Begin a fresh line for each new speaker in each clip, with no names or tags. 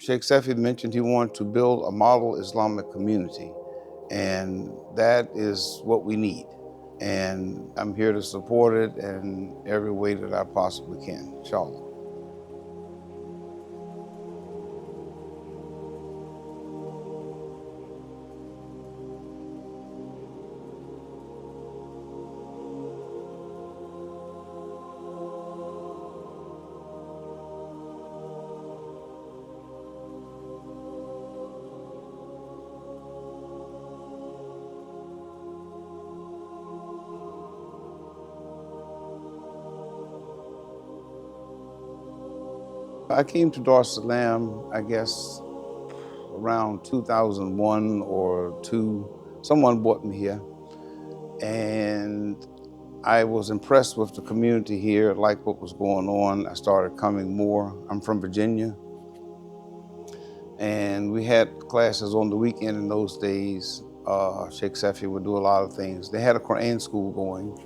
Sheikh Sefi mentioned he wanted to build a model Islamic community, and that is what we need. And I'm here to support it in every way that I possibly can, inshallah. I came to Dar-us-Salaam, I guess, around 2001 or two. Someone brought me here, and I was impressed with the community here, liked what was going on. I started coming more. I'm from Virginia, and we had classes on the weekend in those days. Sheikh Sefi would do a lot of things. They had a Qur'an school going,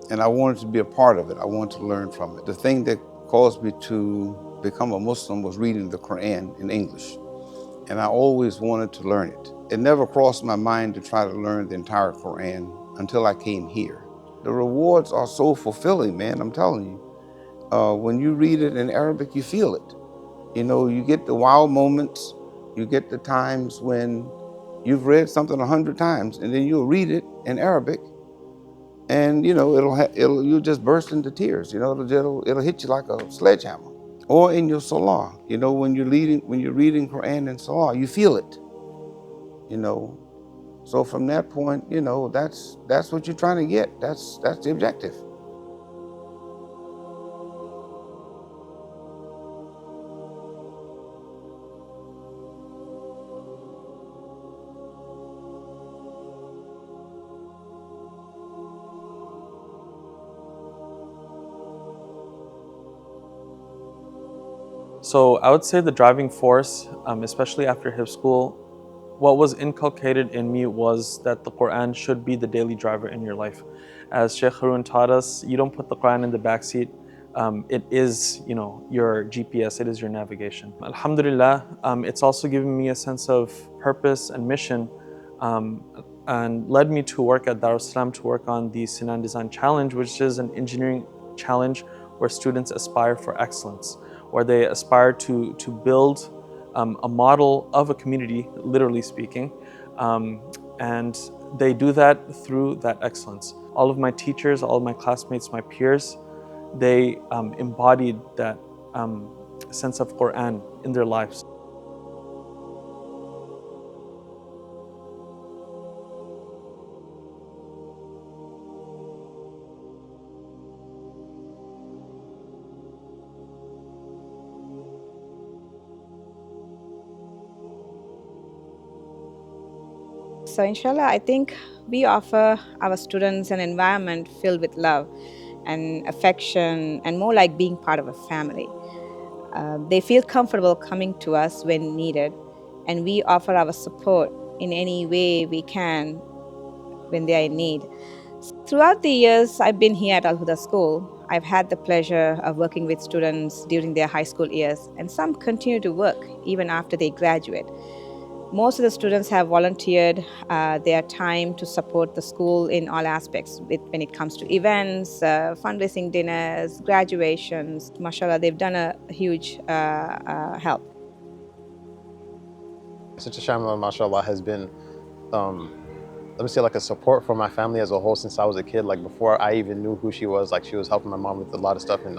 and I wanted to be a part of it. I wanted to learn from it. The thing that caused me to become a Muslim was reading the Qur'an in English, and I always wanted to learn it. It never crossed my mind to try to learn the entire Qur'an until I came here. The rewards are so fulfilling, man, I'm telling you. When you read it in Arabic, you feel it. You know, you get the wow moments, you get the times when you've read something 100 times and then you'll read it in Arabic and you know, you'll just burst into tears. You know, it'll hit you like a sledgehammer. Or in your salah, you know, when you're reading Quran and salah, you feel it, you know. So from that point, you know, that's what you're trying to get. That's the objective.
So I would say the driving force, especially after hifz school, what was inculcated in me was that the Quran should be the daily driver in your life. As Sheikh Harun taught us, you don't put the Quran in the backseat. It is, you know, your GPS. It is your navigation. Alhamdulillah, it's also given me a sense of purpose and mission, and led me to work at Dar-us-Salaam to work on the Sinan Design Challenge, which is an engineering challenge where students aspire for excellence, where they aspire to build a model of a community, literally speaking, and they do that through that excellence. All of my teachers, all of my classmates, my peers, they embodied that sense of Quran in their lives.
So inshallah, I think we offer our students an environment filled with love and affection and more like being part of a family. They feel comfortable coming to us when needed, and we offer our support in any way we can when they are in need. Throughout the years I've been here at Al Huda School, I've had the pleasure of working with students during their high school years, and some continue to work even after they graduate. Most of the students have volunteered their time to support the school in all aspects when it comes to events, fundraising dinners, graduations. Mashallah, they've done a huge help.
Sister Shamla, mashallah, has been, let me say, like a support for my family as a whole since I was a kid. Like before I even knew who she was, like she was helping my mom with a lot of stuff and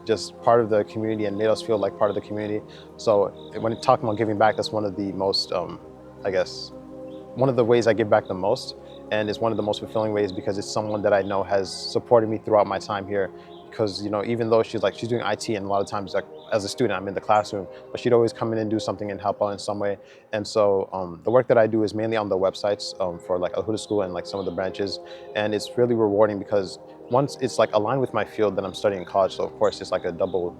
just part of the community and made us feel like part of the community. So when talking about giving back, that's one of the most, I guess, one of the ways I give back the most, and it's one of the most fulfilling ways because it's someone that I know has supported me throughout my time here. Because you know, even though she's doing IT, and a lot of times, like as a student, I'm in the classroom, but she'd always come in and do something and help out in some way. And so the work that I do is mainly on the websites for like Al Huda School and like some of the branches, and it's really rewarding because once it's like aligned with my field that I'm studying in college, so of course it's like a double,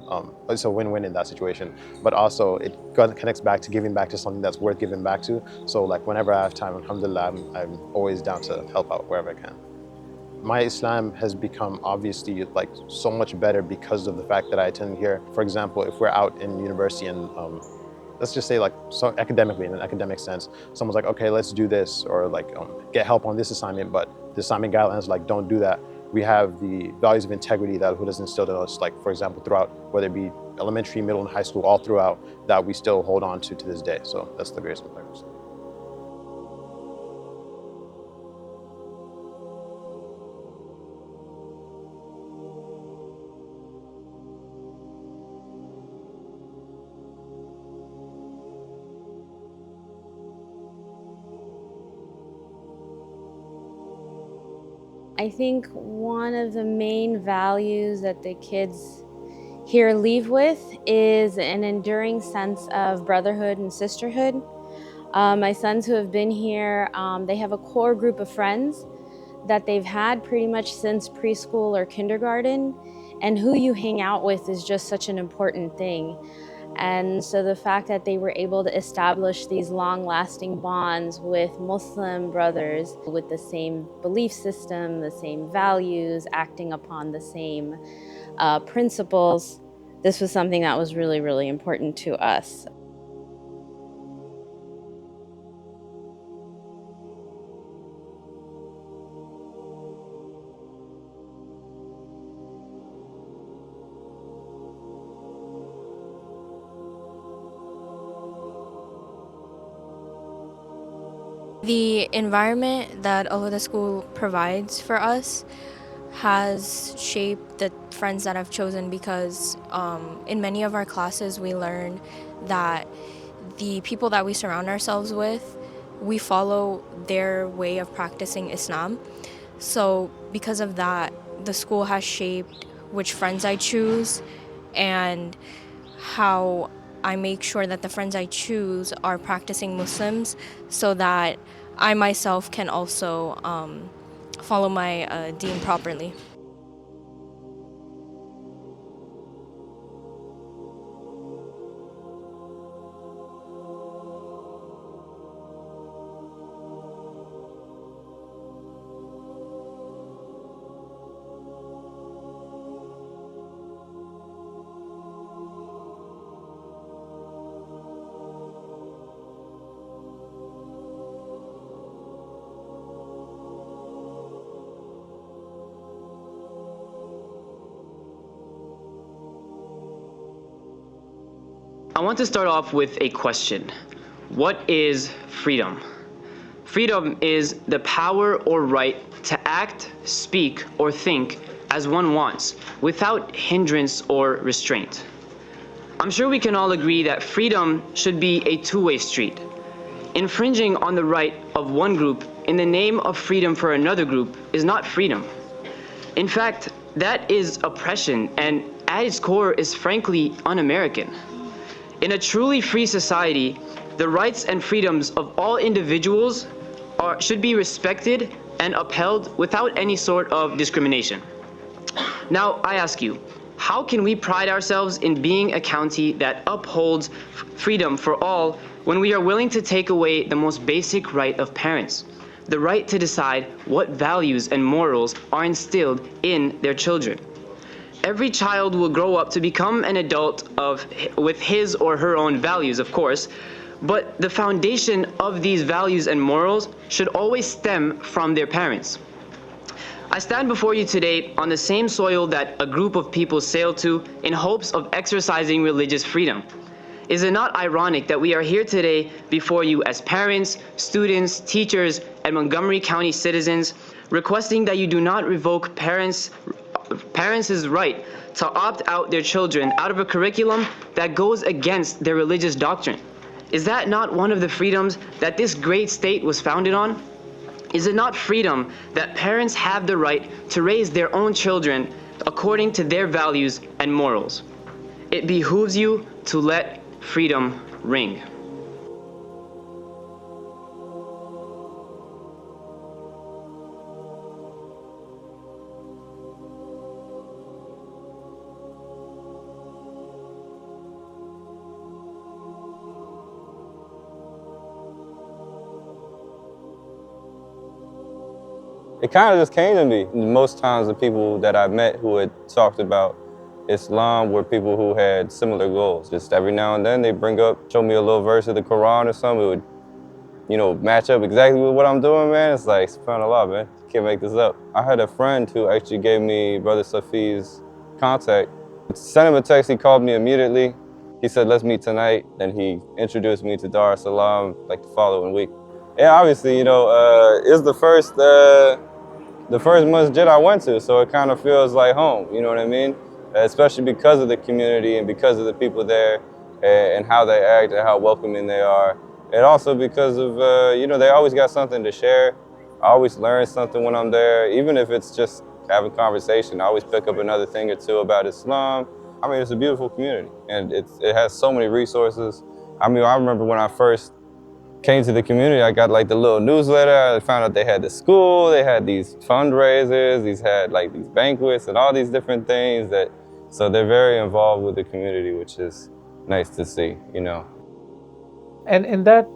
it's a win-win in that situation. But also it connects back to giving back to something that's worth giving back to. So like whenever I have time, alhamdulillah, I'm always down to help out wherever I can. My Islam has become obviously like so much better because of the fact that I attended here. For example, if we're out in university and let's just say like so academically, in an academic sense, someone's like, okay, let's do this, or like get help on this assignment, but the assignment guidelines like don't do that. We have the values of integrity that Huda has instilled in us, like for example, throughout, whether it be elementary, middle, and high school, all throughout, that we still hold on to this day. So that's the greatest impact.
I think one of the main values that the kids here leave with is an enduring sense of brotherhood and sisterhood. My sons who have been here, they have a core group of friends that they've had pretty much since preschool or kindergarten, and who you hang out with is just such an important thing. And so the fact that they were able to establish these long-lasting bonds with Muslim brothers with the same belief system, the same values, acting upon the same principles, this was something that was really, really important to us.
The environment that Al-Huda School provides for us has shaped the friends that I've chosen because in many of our classes we learn that the people that we surround ourselves with, we follow their way of practicing Islam. So because of that, the school has shaped which friends I choose and how I make sure that the friends I choose are practicing Muslims so that I myself can also follow my deen properly.
I want to start off with a question. What is freedom? Freedom is the power or right to act, speak, or think as one wants, without hindrance or restraint. I'm sure we can all agree that freedom should be a two-way street. Infringing on the right of one group in the name of freedom for another group is not freedom. In fact, that is oppression, and at its core is frankly un-American. In a truly free society, the rights and freedoms of all individuals should be respected and upheld without any sort of discrimination. Now, I ask you, how can we pride ourselves in being a county that upholds freedom for all when we are willing to take away the most basic right of parents, the right to decide what values and morals are instilled in their children? Every child will grow up to become an adult with his or her own values, of course, but the foundation of these values and morals should always stem from their parents. I stand before you today on the same soil that a group of people sailed to in hopes of exercising religious freedom. Is it not ironic that we are here today before you as parents, students, teachers, and Montgomery County citizens, requesting that you do not revoke parents' right to opt out their children out of a curriculum that goes against their religious doctrine? Is that not one of the freedoms that this great state was founded on? Is it not freedom that parents have the right to raise their own children according to their values and morals? It behooves you to let freedom ring.
It kind of just came to me. Most times the people that I met who had talked about Islam were people who had similar goals. Just every now and then they bring up, show me a little verse of the Quran or something. It would, match up exactly with what I'm doing, man. It's like, subhanAllah, man. You can't make this up. I had a friend who actually gave me Brother Safi's contact. Sent him a text, he called me immediately. He said, let's meet tonight. Then he introduced me to Dar-us-Salaam like the following week. Yeah, obviously, it's the first masjid I went to, so it kind of feels like home, you know what I mean? Especially because of the community and because of the people there and how they act and how welcoming they are. And also because of, they always got something to share. I always learn something when I'm there, even if it's just having conversation. I always pick up another thing or two about Islam. I mean, it's a beautiful community and it has so many resources. I mean, I remember when I first came to the community, I got like the little newsletter. I found out they had the school, they had these fundraisers, these banquets and all these different things so they're very involved with the community, which is nice to see,
And in that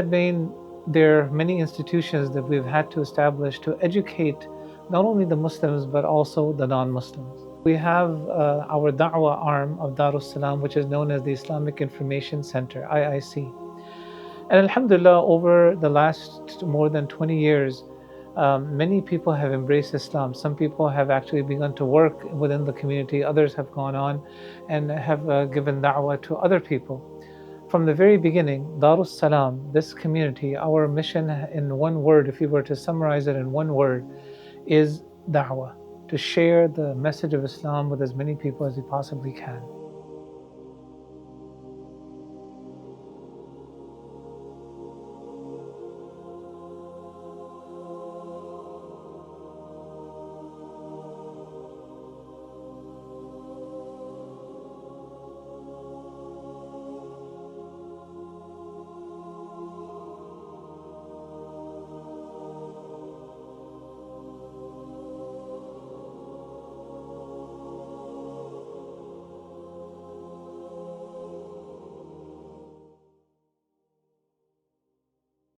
vein, there are many institutions that we've had to establish to educate not only the Muslims, but also the non-Muslims. We have our da'wah arm of Dar-us-Salaam, which is known as the Islamic Information Center, IIC. And alhamdulillah, over the last more than 20 years, many people have embraced Islam. Some people have actually begun to work within the community. Others have gone on and have given da'wah to other people. From the very beginning, Dar-us-Salaam, this community, our mission in one word, if you were to summarize it in one word, is da'wah, to share the message of Islam with as many people as we possibly can.